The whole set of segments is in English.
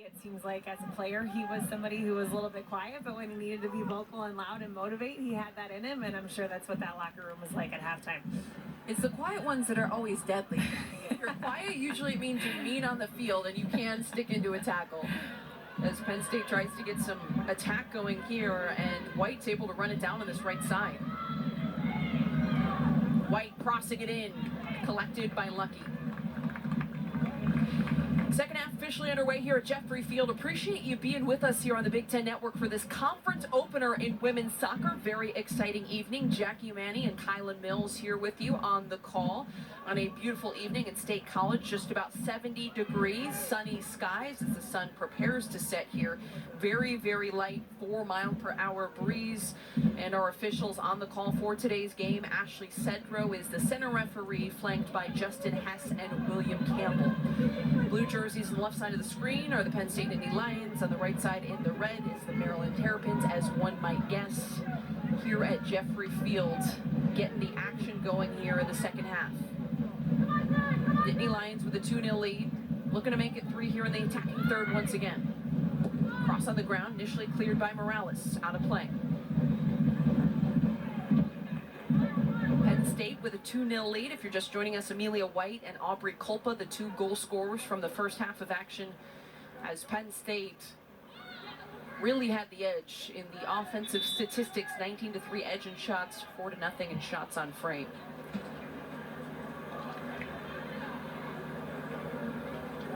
It seems like as a player, he was somebody who was a little bit quiet, but when he needed to be vocal and loud and motivate, he had that in him, and I'm sure that's what that locker room was like at halftime. It's the quiet ones that are always deadly. If you're quiet, usually it means you're mean on the field and you can stick into a tackle. As Penn State tries to get some attack going here, and White's able to run it down on this right side. White crossing it in, collected by Lucky. Second half officially underway here at Jeffrey Field. Appreciate you being with us here on the Big Ten Network for this conference opener in women's soccer. Very exciting evening. Jackie Manny and Kylan Mills here with you on the call on a beautiful evening at State College. Just about 70 degrees, sunny skies as the sun prepares to set here. Very, very light 4-mile-per-hour breeze. And our officials on the call for today's game. Ashley Cedro is the center referee, flanked by Justin Hess and William Campbell. Blue jerseys on the left side of the screen are the Penn State Nittany Lions. On the right side in the red is the Maryland Terrapins, as one might guess, here at Jeffrey Field, getting the action going here in the second half. Nittany Lions with a 2-0 lead, looking to make it 3 here in the attacking third once again. Cross on the ground, initially cleared by Morales, out of play. Penn State with a 2-0 lead. If you're just joining us, Amelia White and Aubrey Culpa, the 2 goal scorers from the first half of action, as Penn State really had the edge in the offensive statistics. 19-3 edge in shots, 4-0 in shots on frame.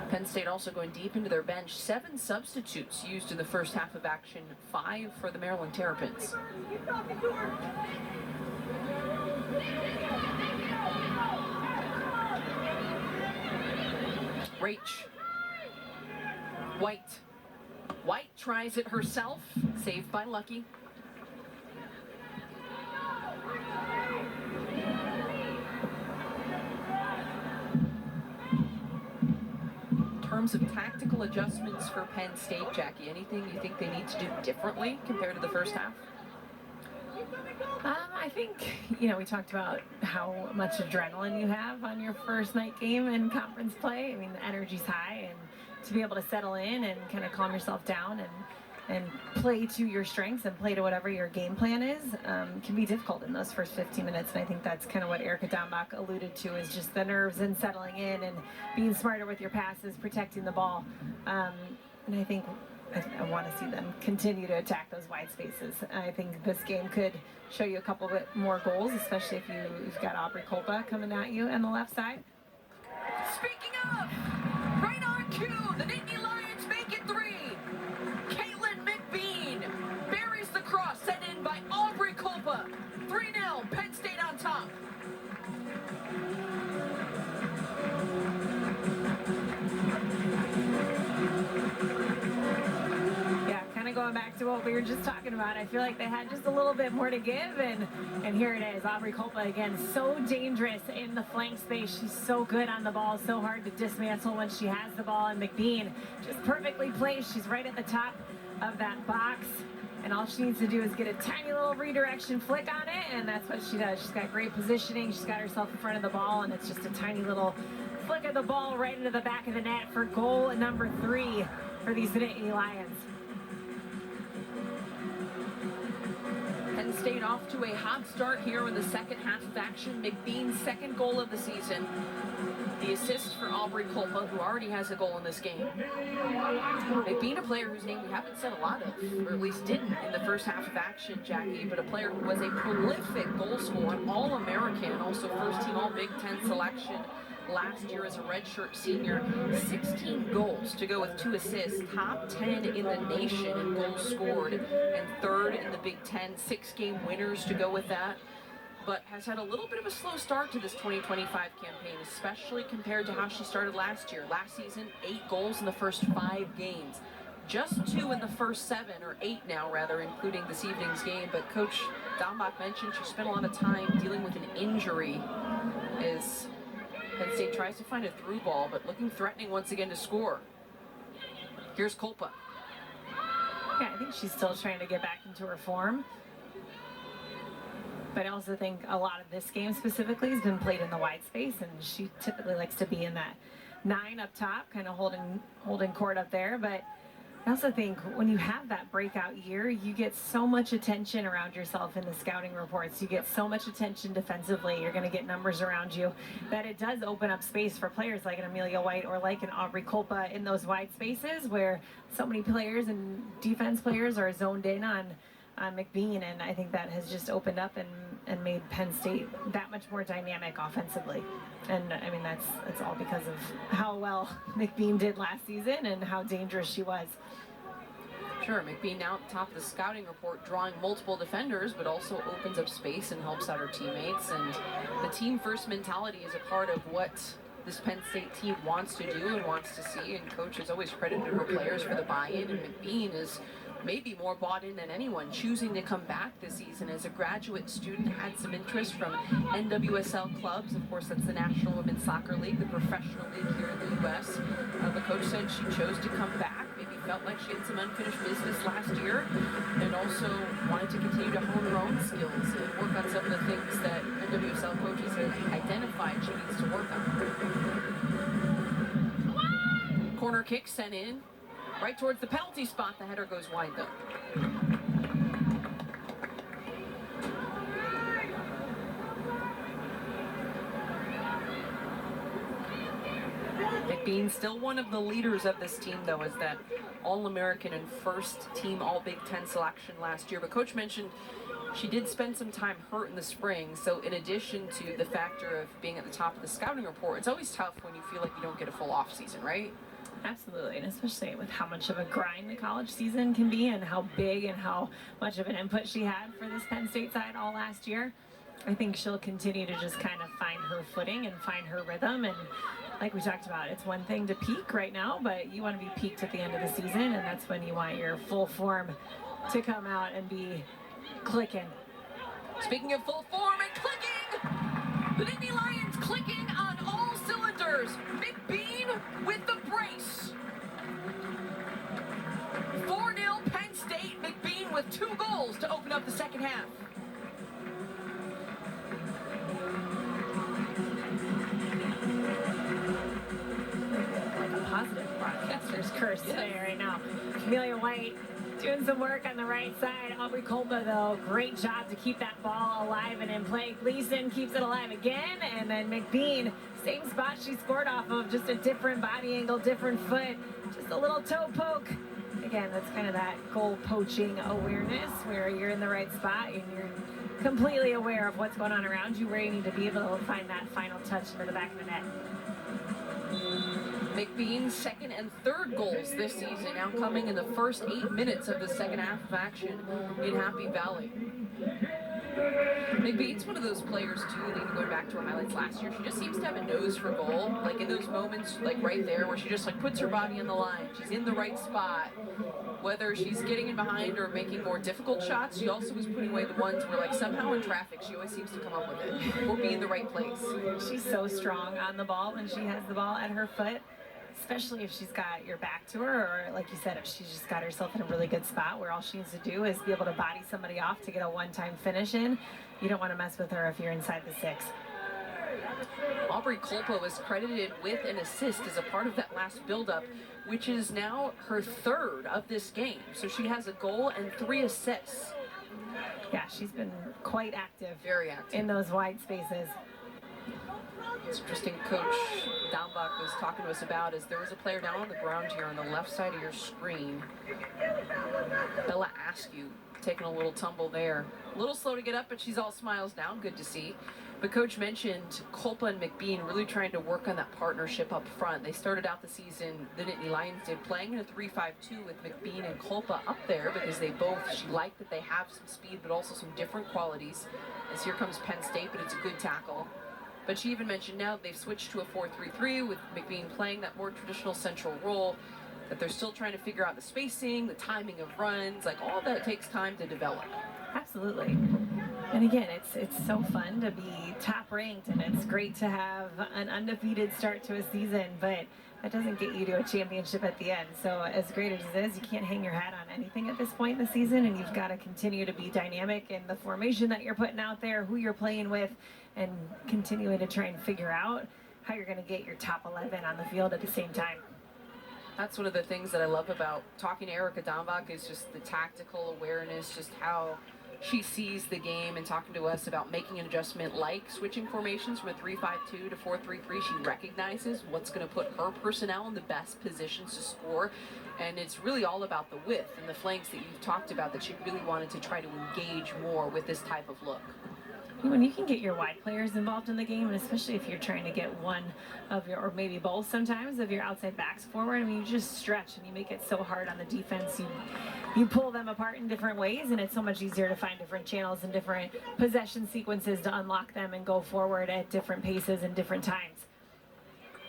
Penn State also going deep into their bench. 7 substitutes used in the first half of action, 5 for the Maryland Terrapins. Rach. White. White tries it herself, saved by Lucky. In terms of tactical adjustments for Penn State, Jackie, anything you think they need to do differently compared to the first half? I think, we talked about how much adrenaline you have on your first night game in conference play. I mean, the energy's high, and to be able to settle in and kind of calm yourself down and play to your strengths and play to whatever your game plan is can be difficult in those first 15 minutes. And I think that's kind of what Erica Dombach alluded to, is just the nerves and settling in and being smarter with your passes, protecting the ball. And I think I want to see them continue to attack those wide spaces. I think this game could show you a couple bit more goals, especially if you've got Aubrey Culpa coming at you on the left side. Speaking of, right on cue, the Nittany Lions make it 3. Caitlin McBean buries the cross, sent in by Aubrey Culpa. 3-0, Penn State on top. Going back to what we were just talking about, I feel like they had just a little bit more to give, and here it is. Aubrey Culpa again, so dangerous in the flank space. She's so good on the ball, so hard to dismantle when she has the ball, and McBean just perfectly placed. She's right at the top of that box, and all she needs to do is get a tiny little redirection flick on it, and that's what she does. She's got great positioning. She's got herself in front of the ball, and it's just a tiny little flick of the ball right into the back of the net for goal number 3 for these Nittany Lions. Penn State off to a hot start here in the second half of action. McBean's second goal of the season. The assist for Aubrey Culpa, who already has a goal in this game. McBean, a player whose name we haven't said a lot of, or at least didn't in the first half of action, Jackie, but a player who was a prolific goal scorer, an All-American, also first-team All-Big Ten selection last year as a redshirt senior. 16 goals to go with 2 assists, top 10 in the nation in goals scored, and 3rd in the Big Ten. 6-game winners to go with that, but has had a little bit of a slow start to this 2025 campaign, especially compared to how she started last year. Last season, 8 goals in the first 5 games. Just 2 in the first 7, or 8 now rather, including this evening's game. But Coach Dombach mentioned she spent a lot of time dealing with an injury as Penn State tries to find a through ball, but looking threatening once again to score. Here's Culpa. Yeah, I think she's still trying to get back into her form. But I also think a lot of this game specifically has been played in the wide space, and she typically likes to be in 9 up top, kind of holding court up there. But I also think when you have that breakout year, you get so much attention around yourself in the scouting reports. You get so much attention defensively. You're going to get numbers around you that it does open up space for players like an Amelia White or like an Aubrey Culpa in those wide spaces where so many players and defense players are zoned in on McBean, and I think that has just opened up and made Penn State that much more dynamic offensively. And I mean, that's all because of how well McBean did last season and how dangerous she was. Sure, McBean now at the top of the scouting report, drawing multiple defenders, but also opens up space and helps out her teammates. And the team first mentality is a part of what this Penn State team wants to do and wants to see. And coach has always credited her players for the buy-in, and McBean is maybe more bought in than anyone, choosing to come back this season as a graduate student. Had some interest from NWSL clubs. Of course, that's the National Women's Soccer League, the professional league here in the U.S. The coach said she chose to come back. Maybe felt like she had some unfinished business last year, and also wanted to continue to hone her own skills and work on some of the things that NWSL coaches have identified she needs to work on. Corner kick sent in right towards the penalty spot. The header goes wide though. McBean still one of the leaders of this team, though, as that All-American and first team All-Big Ten selection last year. But coach mentioned she did spend some time hurt in the spring, so in addition to the factor of being at the top of the scouting report, it's always tough when you feel like you don't get a full off season, right? Absolutely, and especially with how much of a grind the college season can be and how big and how much of an input she had for this Penn State side all last year. I think she'll continue to just kind of find her footing and find her rhythm. And like we talked about, it's one thing to peak right now, but you want to be peaked at the end of the season, and that's when you want your full form to come out and be clicking. Speaking of full form and clicking, the Nittany Lions clicking on all cylinders. McBean with the brace. 4-0 Penn State. McBean with 2 goals to open up the second half. Positive broadcaster's curse today right now. Amelia White doing some work on the right side. Aubrey Culpa, though, great job to keep that ball alive and in play. Gleason keeps it alive again, and then McBean, same spot she scored off of, just a different body angle, different foot, just a little toe poke. Again, that's kind of that goal poaching awareness where you're in the right spot and you're completely aware of what's going on around you, where you need to be able to find that final touch into the back of the net. McBean's second and third goals this season now coming in the first 8 minutes of the second half of action in Happy Valley. McBean's one of those players too, even going back to her highlights last year, she just seems to have a nose for goal, like in those moments like right there where she just like puts her body on the line. She's in the right spot. Whether she's getting in behind or making more difficult shots, she also is putting away the ones where like somehow in traffic she always seems to come up with it or be in the right place. She's so strong on the ball when she has the ball at her foot, especially if she's got your back to her, or like you said, if she's just got herself in a really good spot where all she needs to do is be able to body somebody off to get a one-time finish in. You don't want to mess with her if you're inside the 6. Aubrey Culpa was credited with an assist as a part of that last build-up, which is now her 3rd of this game. So she has a goal and 3 assists. Yeah, she's been quite active. Very active. In those wide spaces. It's interesting, Coach Downbach was talking to us about is there was a player down on the ground here on the left side of your screen. Bella Askew taking a little tumble there. A little slow to get up, but she's all smiles now. Good to see. But Coach mentioned Culpa and McBean really trying to work on that partnership up front. They started out the season, the Nittany Lions did, playing in a 3-5-2 with McBean and Culpa up there because she liked that they have some speed but also some different qualities. As here comes Penn State, but it's a good tackle. But she even mentioned now they've switched to a 4-3-3 with McBean playing that more traditional central role, that they're still trying to figure out the spacing, the timing of runs, like all that takes time to develop. Absolutely. And again, it's so fun to be top ranked, and it's great to have an undefeated start to a season, but that doesn't get you to a championship at the end. So as great as it is, you can't hang your hat on anything at this point in the season, and you've got to continue to be dynamic in the formation that you're putting out there, who you're playing with, and continuing to try and figure out how you're going to get your top 11 on the field at the same time. That's one of the things that I love about talking to Erica Dombach is just the tactical awareness, just how she sees the game, and talking to us about making an adjustment like switching formations from a 3-5-2 to 4-3-3. She recognizes what's going to put her personnel in the best positions to score. And it's really all about the width and the flanks that you've talked about, that she really wanted to try to engage more with this type of look. When you can get your wide players involved in the game, and especially if you're trying to get one of your, or maybe both sometimes, of your outside backs forward, I mean, you just stretch and you make it so hard on the defense. You pull them apart in different ways, and it's so much easier to find different channels and different possession sequences to unlock them and go forward at different paces and different times.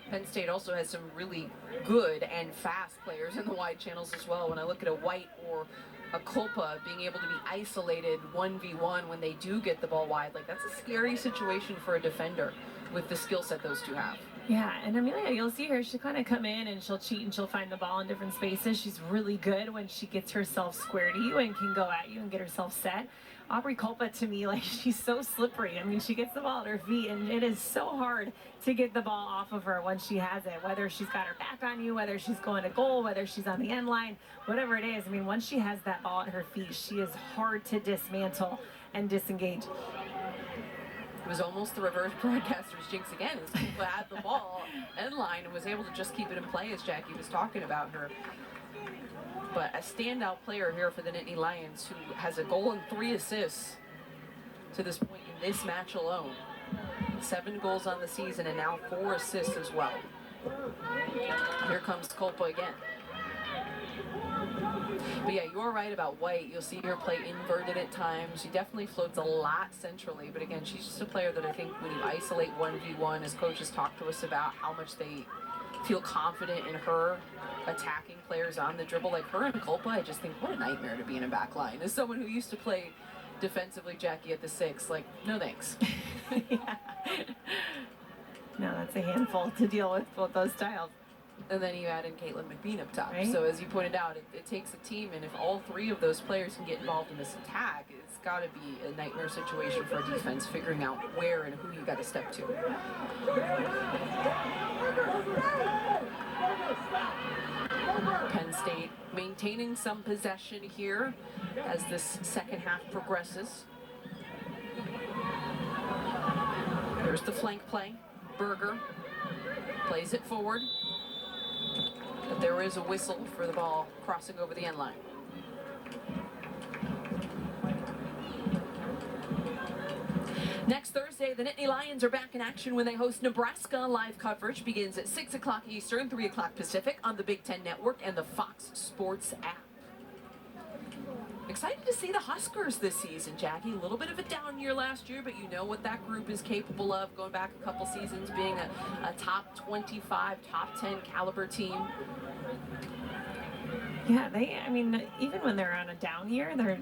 Penn State also has some really good and fast players in the wide channels as well. When I look at a White or a Culpa being able to be isolated 1v1 when they do get the ball wide, like, that's a scary situation for a defender with the skill set those two have. Yeah, and Amelia, you'll see her, she'll kind of come in and she'll cheat and she'll find the ball in different spaces. She's really good when she gets herself square to you and can go at you and get herself set. Aubrey Culpa, to me, like, she's so slippery. I mean, she gets the ball at her feet, and it is so hard to get the ball off of her once she has it, whether she's got her back on you, whether she's going to goal, whether she's on the end line, whatever it is. I mean, once she has that ball at her feet, she is hard to dismantle and disengage. It was almost the reverse broadcaster's jinx again, as Culpa had the ball end line and was able to just keep it in play, as Jackie was talking about her. But a standout player here for the Nittany Lions, who has a goal and 3 assists to this point in this match alone. 7 goals on the season and now 4 assists as well. Here comes Culpa again. But yeah, you're right about White. You'll see her play inverted at times. She definitely floats a lot centrally, but again, she's just a player that I think when you isolate 1v1, as coaches talk to us about how much they feel confident in her attacking players on the dribble, like her and Culpa, I just think what a nightmare to be in a back line. As someone who used to play defensively, Jackie, at the 6, like, no thanks. Yeah. No, that's a handful to deal with, both those styles. And then you add in Caitlin McBean up top. Right. So as you pointed out, it takes a team, and if all 3 of those players can get involved in this attack, it's got to be a nightmare situation for a defense, figuring out where and who you got to step to. Penn State maintaining some possession here as this second half progresses. There's the flank play. Berger plays it forward, but there is a whistle for the ball crossing over the end line. Next Thursday, the Nittany Lions are back in action when they host Nebraska. Live coverage begins at 6 o'clock Eastern, 3 o'clock Pacific on the Big Ten Network and the Fox Sports app. Excited to see the Huskers this season, Jackie. A little bit of a down year last year, but you know what that group is capable of, going back a couple seasons, being a top 25, top 10 caliber team. Yeah, I mean, even when they're on a down year, they're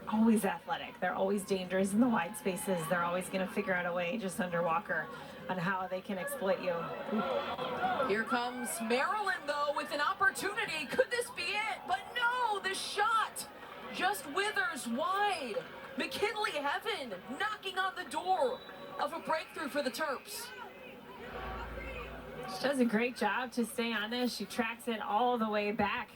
always athletic. They're always dangerous in the wide spaces. They're always going to figure out a way, just under Walker, on how they can exploit you. Here comes Maryland, though, with an opportunity. Could this be it? But no, the shot just withers wide. McKinley Heaven knocking on the door of a breakthrough for the Terps. She does a great job to stay on this. She tracks it all the way back.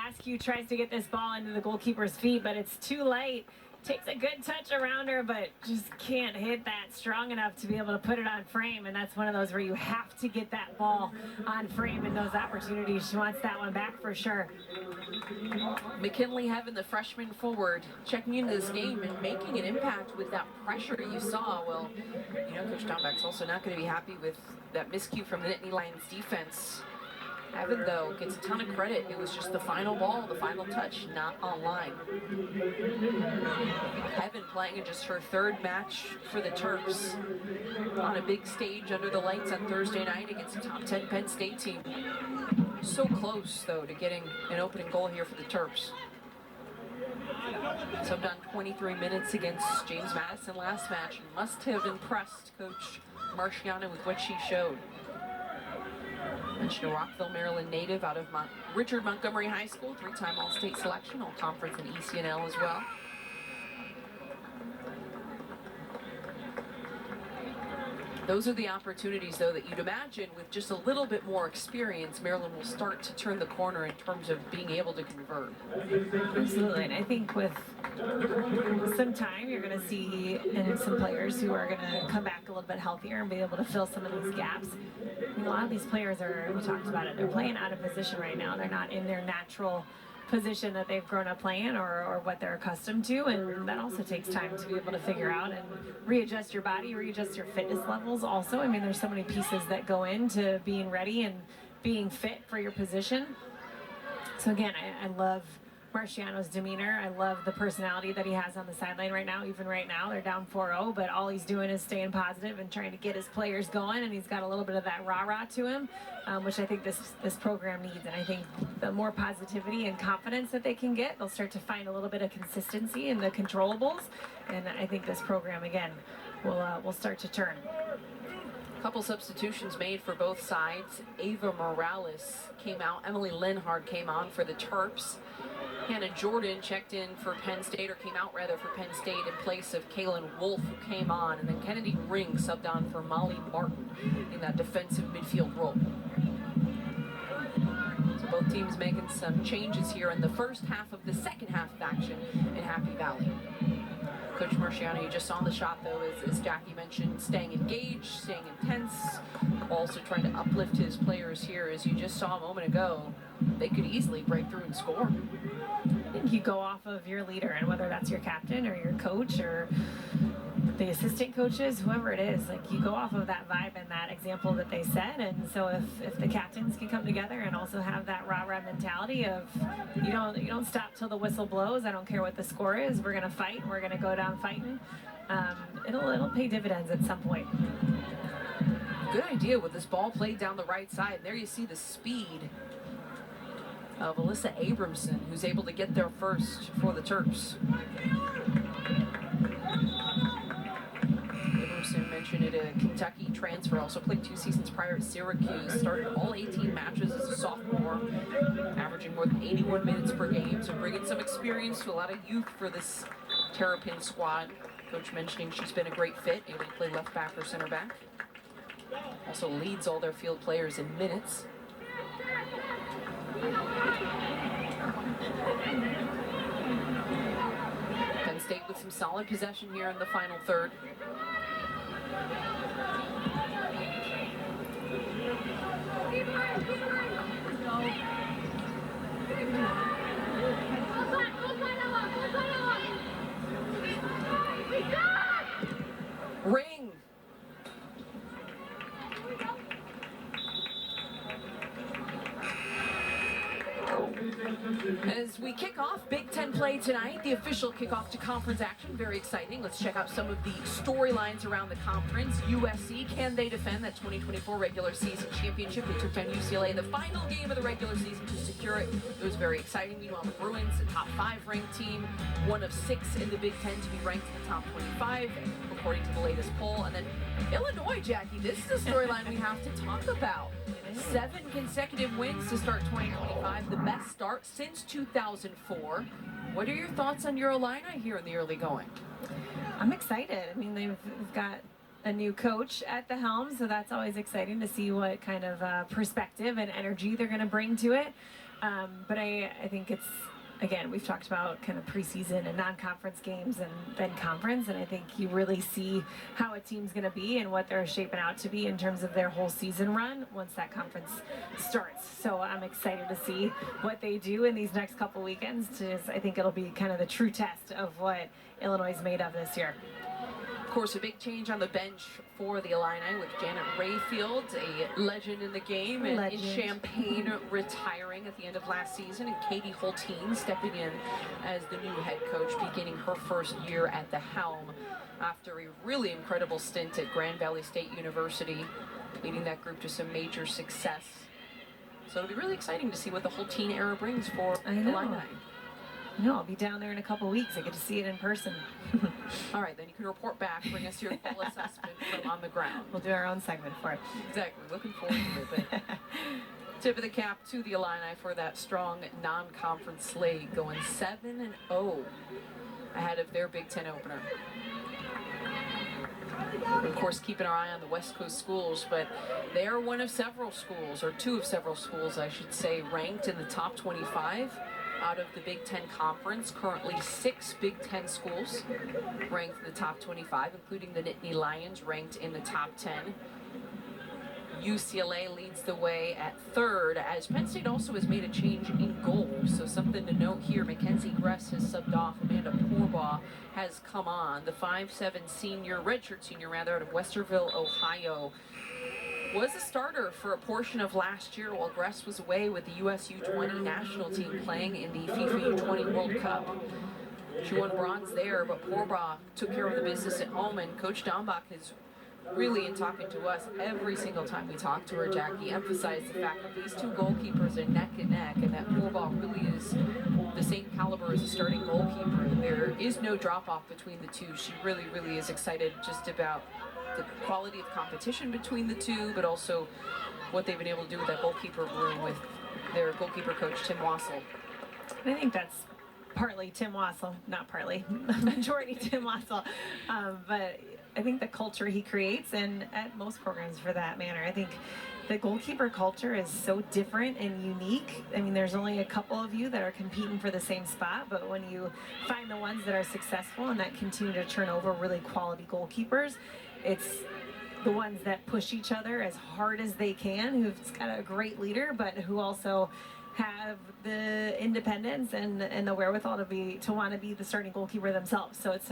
Askew tries to get this ball into the goalkeeper's feet, but it's too late. Takes a good touch around her, but just can't hit that strong enough to be able to put it on frame. And that's one of those where you have to get that ball on frame in those opportunities. She wants that one back for sure. McKinley Heaven, the freshman forward, checking into this game and making an impact with that pressure you saw. Well, you know, Coach Dombach's also not going to be happy with that miscue from the Nittany Lions defense. Heaven, though, gets a ton of credit. It was just the final ball, the final touch, not online. Heaven playing in just her 3rd match for the Terps on a big stage under the lights on Thursday night against a top 10 Penn State team. So close, though, to getting an opening goal here for the Terps. Subbed on 23 minutes against James Madison last match. Must have impressed Coach Marciano with what she showed. Mentioned a Rockville, Maryland native out of Richard Montgomery High School, 3-time All-State selection, All-Conference and ECNL as well. Those are the opportunities, though, that you'd imagine with just a little bit more experience, Maryland will start to turn the corner in terms of being able to convert. Absolutely, and I think with some time, you're going to see some players who are going to come back a little bit healthier and be able to fill some of these gaps. I mean, a lot of these players are, we talked about it, they're playing out of position right now. They're not in their natural position that they've grown up playing or what they're accustomed to, and that also takes time to be able to figure out and readjust your body, readjust your fitness levels also. I mean, there's so many pieces that go into being ready and being fit for your position. So again, I love Marciano's demeanor. I love the personality that he has on the sideline right now. Even right now, they're down 4-0, but all he's doing is staying positive and trying to get his players going, and he's got a little bit of that rah-rah to him, which I think this program needs. And I think the more positivity and confidence that they can get, they'll start to find a little bit of consistency in the controllables, and I think this program, again, will start to turn. Couple substitutions made for both sides. Ava Morales came out. Emily Linhard came on for the Terps. Hannah Jordan checked in for Penn State, or came out rather for Penn State in place of Kaylin Wolf, who came on. And then Kennedy Ring subbed on for Molly Martin in that defensive midfield role. So both teams making some changes here in the first half of the second half of action in Happy Valley. Coach Marciano, you just saw the shot, though, as Jackie mentioned, staying engaged, staying intense, also trying to uplift his players here. As you just saw a moment ago, they could easily break through and score. I think you go off of your leader, and whether that's your captain or your coach or the assistant coaches, whoever it is, like, you go off of that vibe and that example that they set. And so if the captains can come together and also have that rah-rah mentality of you don't stop till the whistle blows, I don't care what the score is, we're gonna fight, we're gonna go down fighting, it'll pay dividends at some point. Good idea with this ball played down the right side. There you see the speed of Alyssa Abramson, who's able to get there first for the Terps. Mentioned it, a Kentucky transfer, also played 2 seasons prior at Syracuse, started all 18 matches as a sophomore, averaging more than 81 minutes per game, so bringing some experience to a lot of youth for this Terrapin squad. Coach mentioning she's been a great fit, able to play left back or center back. Also leads all their field players in minutes. Penn State with some solid possession here in the final third. Ring. As we kick off Big Ten play tonight, the official kickoff to conference action, very exciting. Let's check out some of the storylines around the conference. USC, can they defend that 2024 regular season championship? They took down UCLA in the final game of the regular season to secure it. It was very exciting. Meanwhile, the Bruins, a top 5 ranked team, 1 of 6 in the Big Ten to be ranked in the top 25, according to the latest poll. And then Illinois, Jackie, this is a storyline we have to talk about. 7 consecutive wins to start 2025, the best start since 2004. What are your thoughts on your Illini here in the early going? I'm excited. I mean, they've got a new coach at the helm, so that's always exciting to see what kind of perspective and energy they're going to bring to it. But I think it's, again, we've talked about kind of preseason and non-conference games and then conference, and I think you really see how a team's going to be and what they're shaping out to be in terms of their whole season run once that conference starts. So I'm excited to see what they do in these next couple weekends. I think it'll be kind of the true test of what Illinois is made of this year. Of course, a big change on the bench for the Illini with Janet Rayfield, a legend in the game, and in Champaign retiring at the end of last season, and Katie Holteen stepping in as the new head coach, beginning her first year at the helm after a really incredible stint at Grand Valley State University, leading that group to some major success. So it'll be really exciting to see what the Holteen era brings for Illini. No, I'll be down there in a couple weeks. I get to see it in person. All right, then you can report back, bring us your full assessment from on the ground. We'll do our own segment for it. Exactly. Looking forward to it. But tip of the cap to the Illini for that strong non-conference slate, going 7-0 ahead of their Big Ten opener. Of course, keeping our eye on the West Coast schools, but they are one of several schools, or two of several schools, I should say, ranked in the top 25 out of the Big Ten Conference. Currently 6 Big Ten schools ranked in the top 25, including the Nittany Lions ranked in the top 10. UCLA leads the way at 3rd, as Penn State also has made a change in goals. So something to note here, Mackenzie Gress has subbed off, Amanda Porbaugh has come on. The 5'7" redshirt senior out of Westerville, Ohio, was a starter for a portion of last year while Gress was away with the US U20 national team playing in the FIFA U20 World Cup. She won bronze there, but Porbaugh took care of the business at home, and Coach Dombach has really, in talking to us, every single time we talk to her, Jackie, emphasized the fact that these two goalkeepers are neck and neck, and that Porbaugh really is the same caliber as a starting goalkeeper. There is no drop-off between the two. She really, really is excited just about the quality of competition between the two, but also what they've been able to do with that goalkeeper room with their goalkeeper coach, Tim Wassel. I think that's partly Tim Wassel, not partly, majority Tim Wassel, but I think the culture he creates, and at most programs for that matter, I think the goalkeeper culture is so different and unique. I mean, there's only a couple of you that are competing for the same spot, but when you find the ones that are successful and that continue to turn over really quality goalkeepers, it's the ones that push each other as hard as they can, who've got a great leader, but who also have the independence and the wherewithal to want to be the starting goalkeeper themselves. So it's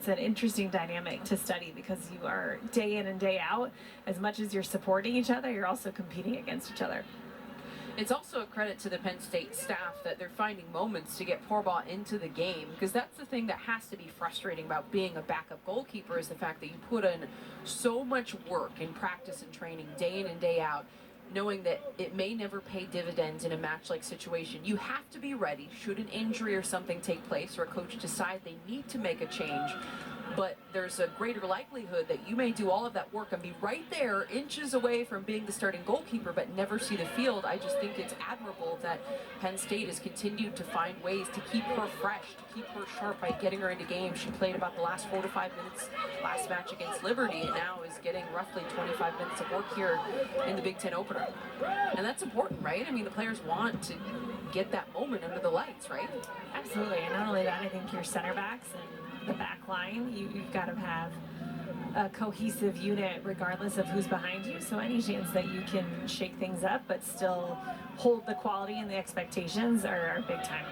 an interesting dynamic to study, because you are day in and day out, as much as you're supporting each other, you're also competing against each other. It's also a credit to the Penn State staff that they're finding moments to get Porbaugh into the game, because that's the thing that has to be frustrating about being a backup goalkeeper, is the fact that you put in so much work in practice and training day in and day out, knowing that it may never pay dividends in a match-like situation. You have to be ready should an injury or something take place, or a coach decide they need to make a change. But there's a greater likelihood that you may do all of that work and be right there, inches away from being the starting goalkeeper, but never see the field. I just think it's admirable that Penn State has continued to find ways to keep her fresh, to keep her sharp by getting her into games. She played about the last 4 to 5 minutes last match against Liberty, and now is getting roughly 25 minutes of work here in the Big Ten opener. And that's important, right? I mean, the players want to get that moment under the lights, right? Absolutely. And not only that, I think your center backs and the back line, you've got to have a cohesive unit regardless of who's behind you. So any chance that you can shake things up but still hold the quality and the expectations are big time.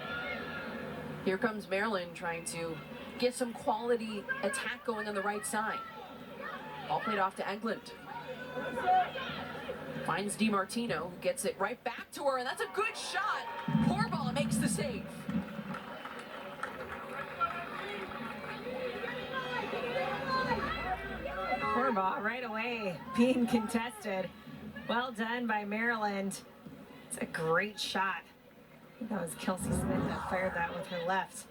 Here comes Maryland trying to get some quality attack going on the right side. Ball played off to Eglund. Finds DiMartino, who gets it right back to her, and that's a good shot. Porbaugh makes the save. Porbaugh right away being contested. Well done by Maryland. It's a great shot. I think that was Kelsey Smith that fired that with her left.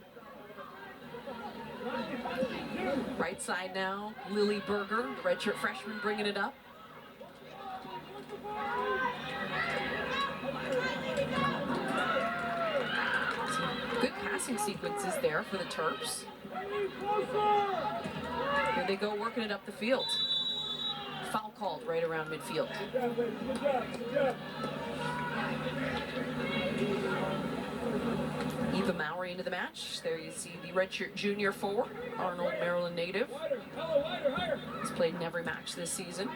Right side now, Lily Berger, the redshirt freshman, bringing it up. Some good passing sequences there for the Terps. Here they go, working it up the field. Foul called right around midfield. Eva Mowry into the match. There you see the redshirt junior forward, Arnold, Maryland native. He's played in every match this season.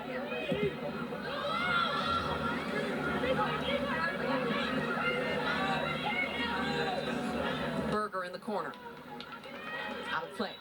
Berger in the corner. Out of play.